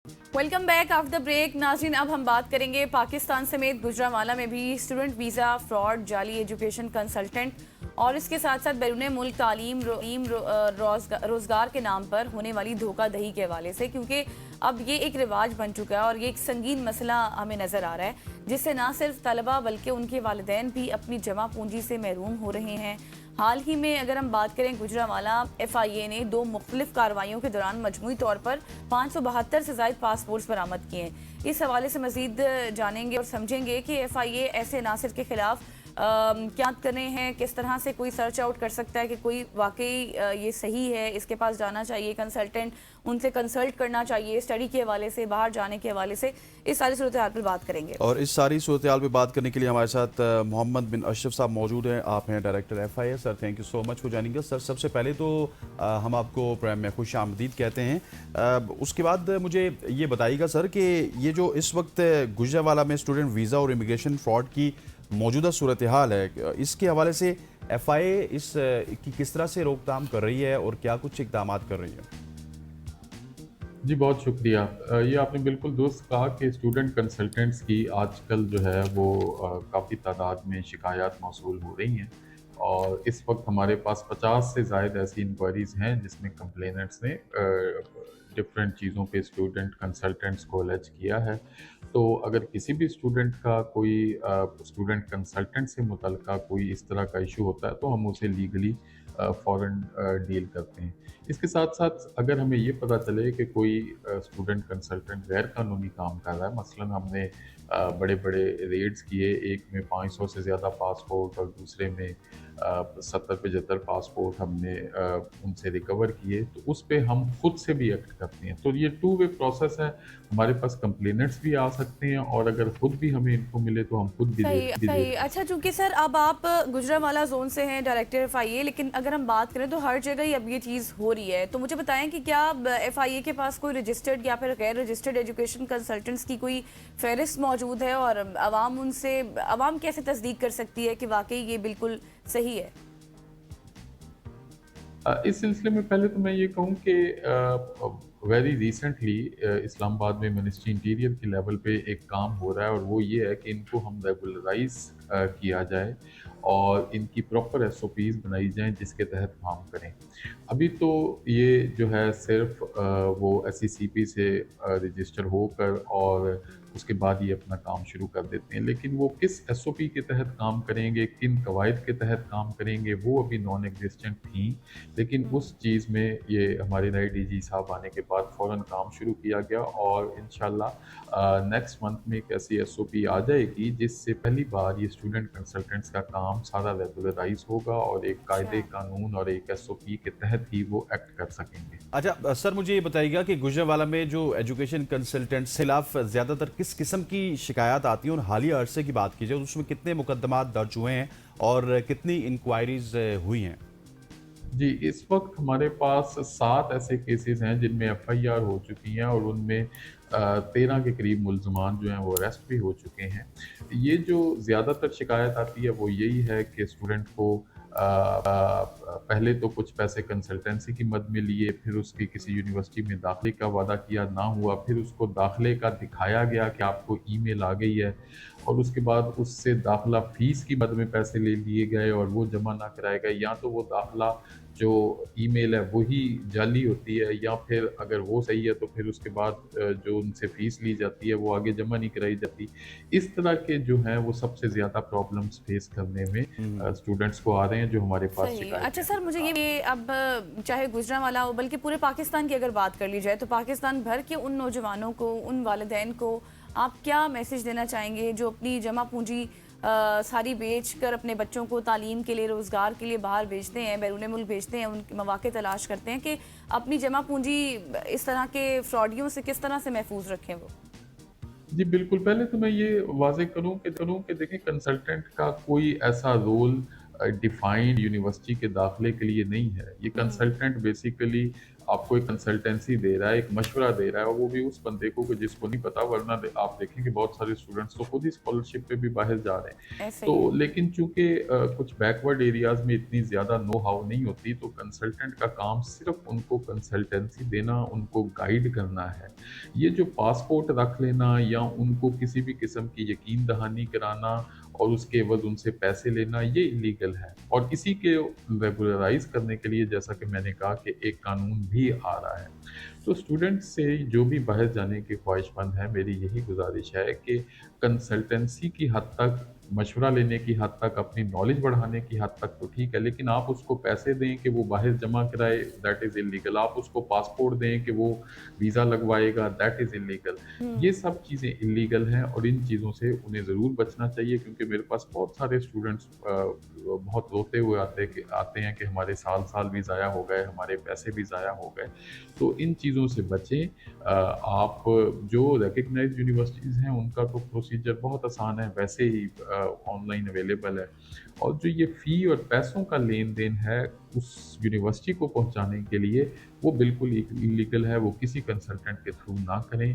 Welcome back after the break. नाज़रीन, अब हम बात करेंगे पाकिस्तान समेत गुजरांवाला में भी स्टूडेंट वीज़ा फ्रॉड, जाली एजुकेशन कंसल्टेंट और इसके साथ साथ बैरून मुल्क तालीम रोज़गार के नाम पर होने वाली धोखाधड़ी के हवाले से, क्योंकि अब ये एक रिवाज बन चुका है और ये एक संगीन मसला हमें नज़र आ रहा है, जिससे ना सिर्फ तलबा बल्कि उनके वालिदैन भी अपनी जमा पूंजी से महरूम हो रहे हैं। हाल ही में अगर हम बात करें, गुजरांवाला FIA ने 2 मुख्तलिफ कार्रवाइयों के दौरान मजमूई तौर पर 572 से ज़ायद पासपोर्ट्स बरामद किए हैं। इस हवाले से मजीद जानेंगे और समझेंगे कि FIA ऐसे नासिर के खिलाफ क्या कर रहे हैं, किस तरह से कोई सर्च आउट कर सकता है कि कोई वाकई ये सही है, इसके पास जाना चाहिए कंसल्टेंट, उनसे कंसल्ट करना चाहिए स्टडी के हवाले से, बाहर जाने के हवाले से। इस सारी सूरत हाल पर बात करेंगे और इस सारी सूरत हाल पर बात करने के लिए हमारे साथ मोहम्मद बिन अशरफ साहब मौजूद हैं। आप हैं director FIA। Sir, thank you so much for joining us. Sir, सबसे पहले तो हम आपको प्रोग्राम में खुश आमदीद कहते हैं। उसके बाद मुझे ये बताइएगा सर कि ये जो इस वक्त गुजरांवाला में स्टूडेंट वीज़ा और इमिग्रेशन फ्रॉड की मौजूदा सूरत हाल है, इसके हवाले से FIA इस की किस तरह से रोकथाम कर रही है और क्या कुछ इकदाम कर रही है? जी, बहुत शुक्रिया। ये आपने बिल्कुल दुरुस्त कहा कि स्टूडेंट कंसल्टेंट्स की आजकल जो है वो काफ़ी तादाद में शिकायत मौसूल हो रही हैं और इस वक्त हमारे पास 50 से ज़ायद ऐसी इंक्वायरीज़ हैं जिसमें कंप्लेनेंट्स ने डिफरेंट चीज़ों पे स्टूडेंट कंसल्टेंट्स को अलर्ज किया है। तो अगर किसी भी स्टूडेंट का कोई स्टूडेंट कंसल्टेंट से मुतल्लिका कोई इस तरह का इशू होता है तो हम उसे लीगली फ़ौरन डील करते हैं। इसके साथ-साथ अगर हमें ये पता चले कि कोई स्टूडेंट कंसल्टेंट गैर कानूनी काम कर रहा है, मसलन हमने बड़े-बड़े रेड्स किए, एक में 500 से ज़्यादा पासपोर्ट और दूसरे में 70-75 पासपोर्ट हमने उनसे रिकवर किए, तो उस पे हम खुद से भी एक्ट करते हैं। तो ये टू वे प्रोसेस है, हमारे पास कंप्लेनेंट्स भी आ सकते हैं और अगर खुद भी हमें इन्फो मिले तो हम खुद भी सही दे सही। अच्छा, चूंकि सर अब आप गुजरांवाला जोन से हैं, डायरेक्टर FIA, लेकिन अगर हम बात करें तो हर जगह ही अब ये चीज़ हो रही है, तो मुझे बताएं कि क्या FIA के पास कोई रजिस्टर्ड या फिर गैर रजिस्टर्ड एजुकेशन कंसल्टेंट्स की कोई फहरिस्त मौजूद है और आवाम कैसे तस्दीक कर सकती है कि वाकई ये बिल्कुल सही है? इस सिलसिले में पहले तो मैं ये कहूँ कि वेरी रिसेंटली इस्लामाबाद में मिनिस्ट्री इंटीरियर के लेवल पे एक काम हो रहा है और वो ये है कि इनको हम रेगुलराइज किया जाए और इनकी प्रॉपर SOPs बनाई जाएं जिसके तहत काम करें। अभी तो ये जो है सिर्फ वो SECP से रजिस्टर होकर और उसके बाद ये अपना काम शुरू कर देते हैं, लेकिन वो किस SOP के तहत काम करेंगे, किन कवायद के तहत काम करेंगे, वो अभी नॉन एग्जिस्टेंट थी। लेकिन उस चीज़ में ये हमारे नए DG साहब आने के बाद फ़ौरन काम शुरू किया गया और इंशाल्लाह नेक्स्ट मंथ में एक ऐसी SOP आ जाएगी जिससे पहली बार ये स्टूडेंट कंसल्टेंट्स का काम सारा रेगुलराइज होगा और एक कायदे अच्छा। कानून और एक SOP के तहत ही वो एक्ट कर सकेंगे। अच्छा सर, मुझे ये बताइएगा कि गुजरांवाला में जो एजुकेशन कंसल्टेंट्स के खिलाफ ज़्यादातर किस किस्म की शिकायत आती हैं और हालिया अरसे की बात की जाए तो उसमें कितने मुकदमात दर्ज हुए हैं और कितनी इंक्वायरीज हुई हैं? जी, इस वक्त हमारे पास 7 ऐसे केसेस हैं जिनमें FIR हो चुकी हैं और उनमें 13 के करीब मुल्ज़मान जो हैं वो अरेस्ट भी हो चुके हैं। ये जो ज़्यादातर शिकायत आती है वो यही है कि स्टूडेंट को पहले तो कुछ पैसे कंसल्टेंसी की मद में लिए, फिर उसकी किसी यूनिवर्सिटी में दाखिले का वादा किया, ना हुआ, फिर उसको दाखिले का दिखाया गया कि आपको ईमेल आ गई है और उसके बाद उससे दाखिला फ़ीस की मद में पैसे ले लिए गए और वो जमा ना कराए गए, या तो वो दाखिला जो ईमेल है वही जाली होती है या फिर अगर वो सही है तो फिर उसके बाद जो उनसे फ़ीस ली जाती है वो आगे जमा नहीं कराई जाती। इस तरह के जो हैं वो सबसे ज़्यादा प्रॉब्लम्स फेस करने में स्टूडेंट्स को आ रहे हैं जो हमारे पास सही। शिकायत अच्छा है। सर, मुझे ये अब चाहे गुजरांवाला हो बल्कि पूरे पाकिस्तान की अगर बात कर ली जाए, तो पाकिस्तान भर के उन नौजवानों को, उन वालिदैन को आप क्या मैसेज देना चाहेंगे जो अपनी जमा पूंजी सारी बेच कर अपने बच्चों को तालीम के लिए, रोज़गार के लिए बाहर भेजते हैं, बैरून मुल्क भेजते हैं, उनके मौके तलाश करते हैं कि अपनी जमा पूंजी इस तरह के फ्रॉडियों से किस तरह से महफूज रखें वो? जी, बिल्कुल, पहले तो मैं ये वाज़ेह करूँ कि देखिए कंसल्टेंट का कोई ऐसा रोल डिफाइंड यूनिवर्सिटी के दाखिले के लिए नहीं है। ये कंसल्टेंट बेसिकली आपको एक कंसल्टेंसी दे रहा है, एक मशवरा दे रहा है, और वो भी उस बंदे को कि जिसको नहीं पता, वरना आप देखें कि बहुत सारे स्टूडेंट्स तो खुद ही स्कॉलरशिप पे भी बाहर जा रहे हैं। ऐसा तो ही है। लेकिन चूंकि कुछ बैकवर्ड एरियाज में इतनी ज़्यादा नो हाउ नहीं होती, तो कंसल्टेंट का काम सिर्फ उनको कंसल्टेंसी देना, उनको गाइड करना है। ये जो पासपोर्ट रख लेना या उनको किसी भी किस्म की यकीन दहानी कराना और उसके एवज उनसे पैसे लेना, ये इलीगल है। और इसी के रेगुलराइज करने के लिए, जैसा कि मैंने कहा, कि एक कानून भी आ रहा है। तो स्टूडेंट से जो भी बाहर जाने की ख्वाहिशमंद है, मेरी यही गुजारिश है कि कंसल्टेंसी की हद तक, मशवरा लेने की हद तक, अपनी नॉलेज बढ़ाने की हद तक तो ठीक है, लेकिन आप उसको पैसे दें कि वो बाहर जमा कराए, दैट इज़ इलीगल। आप उसको पासपोर्ट दें कि वो वीज़ा लगवाएगा, दैट इज़ इलीगल। ये सब चीज़ें इलीगल हैं और इन चीज़ों से उन्हें ज़रूर बचना चाहिए, क्योंकि मेरे पास बहुत सारे स्टूडेंट्स बहुत रोते हुए आते हैं कि हमारे साल साल भी ज़ाया हो गए, हमारे पैसे भी ज़ाया हो गए। तो इन चीज़ों से बचें। आप जो रिकग्नाइज्ड यूनिवर्सिटीज़ हैं, उनका तो प्रोसीजर बहुत आसान है, वैसे ही ऑनलाइन अवेलेबल है। और जो ये फ़ी और पैसों का लेन देन है उस यूनिवर्सिटी को पहुंचाने के लिए, वो बिल्कुल इलीगल है। वो किसी कंसल्टेंट के थ्रू ना करें।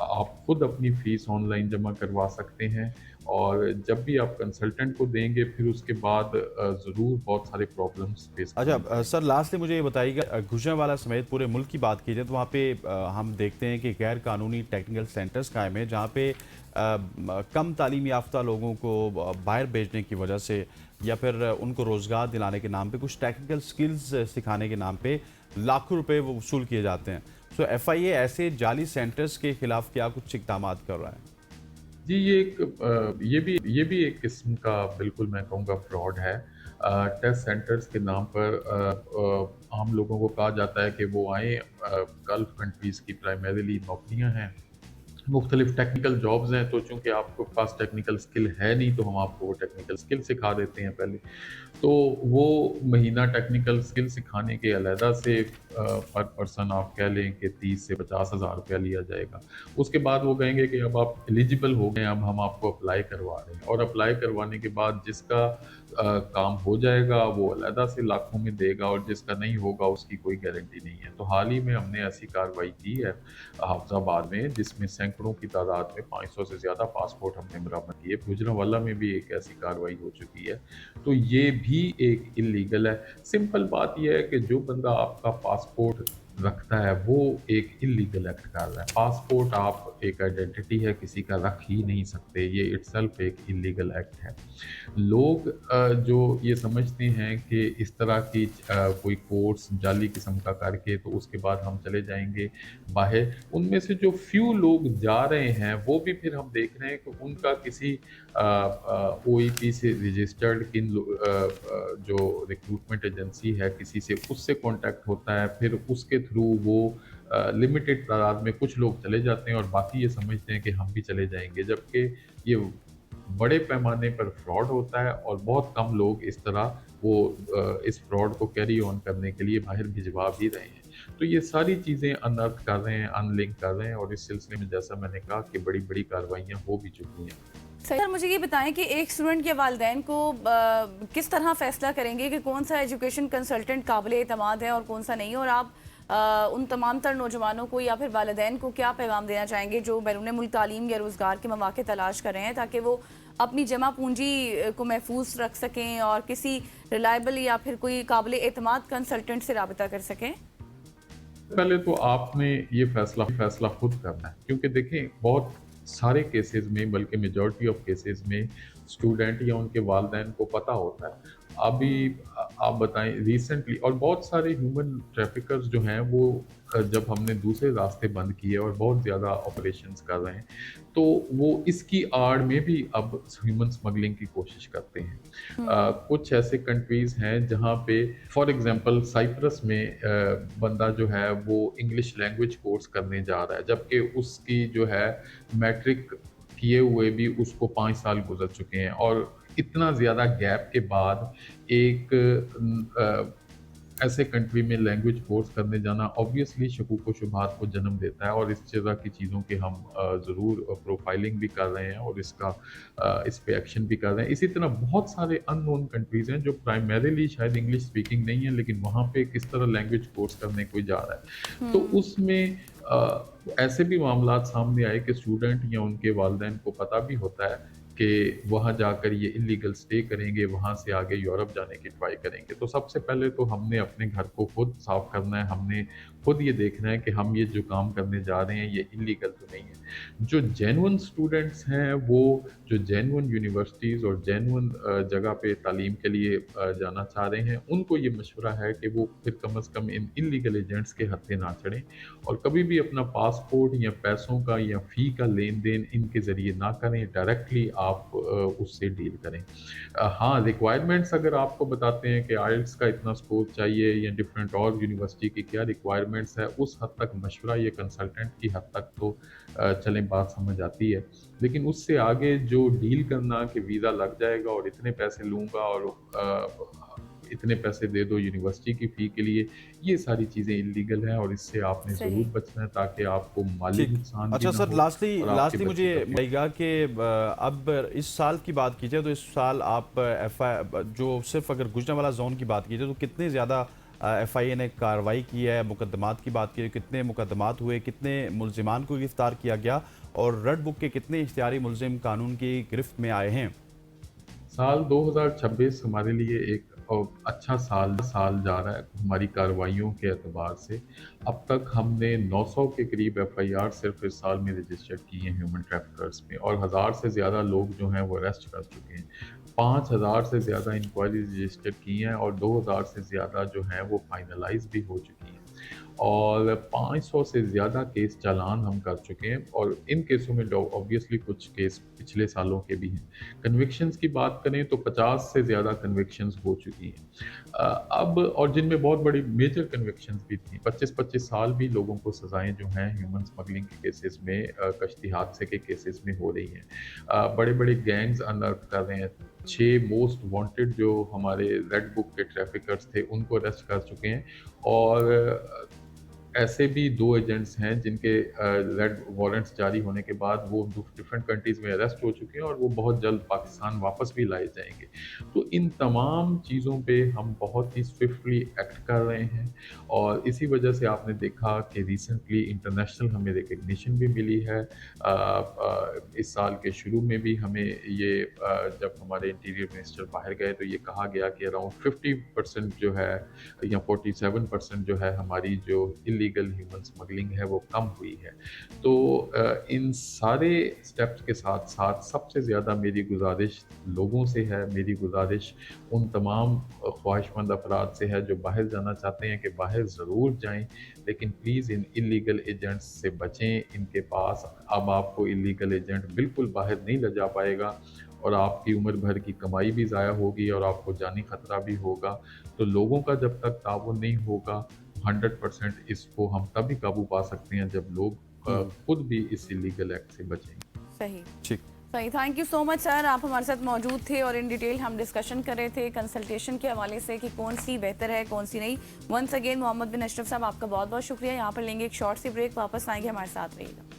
आप खुद अपनी फ़ीस ऑनलाइन जमा करवा सकते हैं, और जब भी आप कंसल्टेंट को देंगे, फिर उसके बाद ज़रूर बहुत सारे प्रॉब्लम्स फेस अच्छा करने पड़ेंगे। सर, लास्टली मुझे ये बताइएगा, गुजरांवाला समेत पूरे मुल्क की बात की जाए तो वहाँ पे हम देखते हैं कि गैर कानूनी टेक्निकल सेंटर्स कायम हैं, जहाँ पे कम तालीम याफ्ता लोगों को बाहर भेजने की वजह से या फिर उनको रोज़गार दिलाने के नाम पे, कुछ टेक्निकल स्किल्स सिखाने के नाम पे लाखों रुपए वो वसूल किए जाते हैं। सो एफआईए ऐसे जाली सेंटर्स के खिलाफ क्या कुछ इकदाम कर रहा है? जी, ये भी एक किस्म का, बिल्कुल मैं कहूँगा, फ्रॉड है। टेस्ट सेंटर्स के नाम पर आम लोगों को कहा जाता है कि वो आएँ। गल्फ़ कंट्रीज़ की प्राइमरीली नौकरियाँ हैं, मुख्तलिफ टेक्निकल जॉब्स हैं, तो चूँकि आपके पास टेक्निकल स्किल है नहीं, तो हम आपको वो टेक्निकल स्किल सिखा देते हैं पहले। तो वो महीना टेक्निकल स्किल सिखाने के अलहदा से पर पर्सन आप कह लें कि 30 से 50,000 रुपया लिया जाएगा। उसके बाद वो कहेंगे कि अब आप एलिजिबल हो गए, अब हम आपको अप्लाई करवा रहे हैं, और अप्लाई करवाने के बाद जिसका काम हो जाएगा वो अलहदा से लाखों में देगा, और जिसका नहीं होगा उसकी कोई गारंटी नहीं है। तो हाल ही में हमने ऐसी कार्रवाई की है हाफजाबाद में, जिसमें सैकड़ों की तादाद में 500 से ज़्यादा पासपोर्ट हमने बरामद किए। गुजरांवाला में भी एक ऐसी कार्रवाई हो चुकी है। तो ये भी एक इलीगल है। सिंपल बात यह है कि जो बंदा आपका पासपोर्ट रखता है वो एक इलीगल एक्ट कर रहा है। पासपोर्ट आप एक आइडेंटिटी है, किसी का रख ही नहीं सकते, ये इटसेल्फ एक इलीगल एक्ट है। लोग जो ये समझते हैं कि इस तरह की कोई कोर्स जाली किस्म का करके तो उसके बाद हम चले जाएंगे बाहर, उनमें से जो फ्यू लोग जा रहे हैं वो भी फिर हम देख रहे हैं कि उनका किसी ओईपी से रजिस्टर्ड जो रिक्रूटमेंट एजेंसी है, किसी से उससे कांटेक्ट होता है, फिर उसके थ्रू वो लिमिटेड तादाद में कुछ लोग चले जाते हैं और बाकी ये समझते हैं कि हम भी चले जाएंगे, जबकि ये बड़े पैमाने पर फ्रॉड होता है और बहुत कम लोग इस तरह वो इस फ्रॉड को कैरी ऑन करने के लिए बाहर भिजवा भी रहे हैं। तो ये सारी चीज़ें अनअर्थ कर रहे हैं, अनलिंक कर रहे हैं, और इस सिलसिले में जैसा मैंने कहा कि बड़ी बड़ी कार्रवाइयाँ हो भी चुकी हैं। सर, मुझे ये बताएं कि एक स्टूडेंट के वालिदैन को किस तरह फैसला करेंगे कि कौन सा एजुकेशन कंसल्टेंट काबिल एतमाद है और कौन सा नहीं, और आप उन तमाम तर नौजवानों को या फिर वालिदैन को क्या पैगाम देना चाहेंगे जो बैरून मुल्क तालीम या रोज़गार के मौके तलाश कर रहे हैं, ताकि वो अपनी जमा पूंजी को महफूज रख सकें और किसी रिलायबल या फिर कोई काबिल एतमाद कंसल्टेंट से रब्ता कर सकें? पहले तो आपने ये फैसला खुद करना है, क्योंकि देखें बहुत सारे केसेस में, बल्कि मेजॉरिटी ऑफ केसेस में स्टूडेंट या उनके वालिदैन को पता होता है। अभी आप बताएं रिसेंटली, और बहुत सारे ह्यूमन ट्रैफिकर्स जो हैं वो जब हमने दूसरे रास्ते बंद किए और बहुत ज़्यादा ऑपरेशंस कर रहे हैं, तो वो इसकी आड़ में भी अब ह्यूमन स्मगलिंग की कोशिश करते हैं। कुछ ऐसे कंट्रीज़ हैं जहाँ पे फॉर एग्जांपल साइप्रस में बंदा जो है वो इंग्लिश लैंग्वेज कोर्स करने जा रहा है, जबकि उसकी जो है मैट्रिक किए हुए भी उसको 5 साल गुजर चुके हैं, और इतना ज़्यादा गैप के बाद एक ऐसे कंट्री में लैंग्वेज कोर्स करने जाना ऑब्वियसली शकूक व शुबहात को जन्म देता है, और इस तरह की चीज़ों के हम ज़रूर प्रोफाइलिंग भी कर रहे हैं और इस पे एक्शन भी कर रहे हैं। इसी तरह बहुत सारे अननोन कंट्रीज़ हैं जो प्राइमरीली शायद इंग्लिश स्पीकिंग नहीं है, लेकिन वहाँ पे किस तरह लैंग्वेज कोर्स करने कोई जा रहा है। तो उसमें ऐसे भी मामलात सामने आए कि स्टूडेंट या उनके वालिदैन को पता भी होता है कि वहाँ जाकर ये इलीगल स्टे करेंगे, वहाँ से आगे यूरोप जाने की ट्राई करेंगे। तो सबसे पहले तो हमने अपने घर को खुद साफ करना है, हमने खुद ये देखना है कि हम ये जो काम करने जा रहे हैं ये इलीगल तो नहीं है। जो जेन्युइन स्टूडेंट्स हैं, वो जो जेन्युइन यूनिवर्सिटीज़ और जेन्युइन जगह पे तालीम के लिए जाना चाह रहे हैं, उनको ये मशवरा है कि वो फिर कम अज़ कम इन इलीगल एजेंट्स के हत्थे ना चढ़ें, और कभी भी अपना पासपोर्ट या पैसों का या फ़ी का लेन देन इनके ज़रिए ना करें, डायरेक्टली आप उससे डील करें। हाँ, रिक्वायरमेंट्स अगर आपको बताते हैं कि आइल्स का इतना स्कोर चाहिए या डिफरेंट और यूनिवर्सिटी की क्या रिक्वायरमेंट्स है, उस हद तक मशवरा ये कंसल्टेंट की हद तक तो चलें बात समझ आती है। लेकिन उससे आगे जो डील करना कि वीज़ा लग जाएगा और इतने पैसे लूँगा और इतने पैसे दे दो यूनिवर्सिटी की फ़ी के लिए, ये सारी चीज़ें इलीगल हैं और इससे आपने सही। ज़रूर बचना है ताकि आपको माली ठीक। नुकसान भी अच्छा ना सर, हो लास्टली और आपके लास्टली बच्चे मुझे का भी। बताइएगा कि अब इस साल की बात की जाए तो इस साल आप जो सिर्फ अगर गुजरांवाला जोन की बात की जाए तो कितने ज़्यादा FIA ने कार्रवाई की है, मुकदमात की बात की है, कितने मुकदमात हुए, कितने मुलजिमान को गिरफ्तार किया गया और रेड बुक के कितने इख्तियारी मुलजिम कानून की गिरफ्त में आए हैं? साल 2026 हमारे लिए एक अच्छा साल जा रहा है हमारी कार्रवाइयों के एतबार से। अब तक हमने 900 के करीब FIR सिर्फ इस साल में रजिस्टर्ड की हैं ह्यूमन ट्रैफिकर्स में, और 1000 से ज़्यादा लोग जो हैं वो अरेस्ट कर चुके हैं। 5000 से ज़्यादा इंक्वायरीज रजिस्टर की हैं और 2000 से ज़्यादा जो हैं वो फाइनलाइज भी हो चुकी हैं, और 500 से ज़्यादा केस चालान हम कर चुके हैं, और इन केसों में ऑब्वियसली कुछ केस पिछले सालों के भी हैं। कन्विक्शंस की बात करें तो 50 से ज़्यादा कन्विक्शंस हो चुकी हैं। अब और जिनमें बहुत बड़ी मेजर कन्विक्शंस भी थी, 25-25 साल भी लोगों को सज़ाएं जो हैं ह्यूमन स्मगलिंग के केसेस में, कश्ती हादसे के केसेस में हो रही हैं। बड़े बड़े गैंग्स अनअर्थ कर रहे हैं। 6 मोस्ट वांटेड जो हमारे रेड बुक के ट्रैफिकर्स थे उनको अरेस्ट कर चुके हैं, और ऐसे भी 2 एजेंट्स हैं जिनके रेड वारंट्स जारी होने के बाद वो डिफरेंट कंट्रीज़ में अरेस्ट हो चुके हैं और वो बहुत जल्द पाकिस्तान वापस भी लाए जाएंगे। तो इन तमाम चीज़ों पे हम बहुत ही स्विफ्टली एक्ट कर रहे हैं, और इसी वजह से आपने देखा कि रिसेंटली इंटरनेशनल हमें रिकग्निशन भी मिली है। इस साल के शुरू में भी हमें ये जब हमारे इंटीरियर मिनिस्टर बाहर गए तो ये कहा गया कि अराउंड 50% जो है या 47% जो है हमारी जो इलीगल ह्यूमन स्मगलिंग है वो कम हुई है। तो इन सारे स्टेप्स के साथ साथ सबसे ज़्यादा मेरी गुजारिश लोगों से है, मेरी गुजारिश उन तमाम ख्वाहिशमंद अफराद से है जो बाहर जाना चाहते हैं कि बाहर ज़रूर जाएं, लेकिन प्लीज़ इन इलीगल एजेंट्स से बचें। इनके पास अब आपको इलीगल एजेंट बिल्कुल बाहर नहीं ले जा पाएगा, और आपकी उम्र भर की कमाई भी ज़ाया होगी और आपको जानी खतरा भी होगा। तो लोगों का जब तक ताउन नहीं होगा, 100% इसको हम तभी काबू पा सकते हैं जब लोग खुद भी इस इलीगल एक्ट से बचेंगे। सही ठीक। सही, thank you so much sir, आप हमारे साथ मौजूद थे और इन डिटेल हम डिस्कशन कर रहे थे कंसल्टेशन के हवाले से कि कौन सी बेहतर है कौन सी नहीं। वंस अगेन मोहम्मद बिन अशरफ साहब, आपका बहुत बहुत शुक्रिया। यहाँ पर लेंगे एक शॉर्ट सी ब्रेक, वापस आएंगे, हमारे साथ रहिएगा।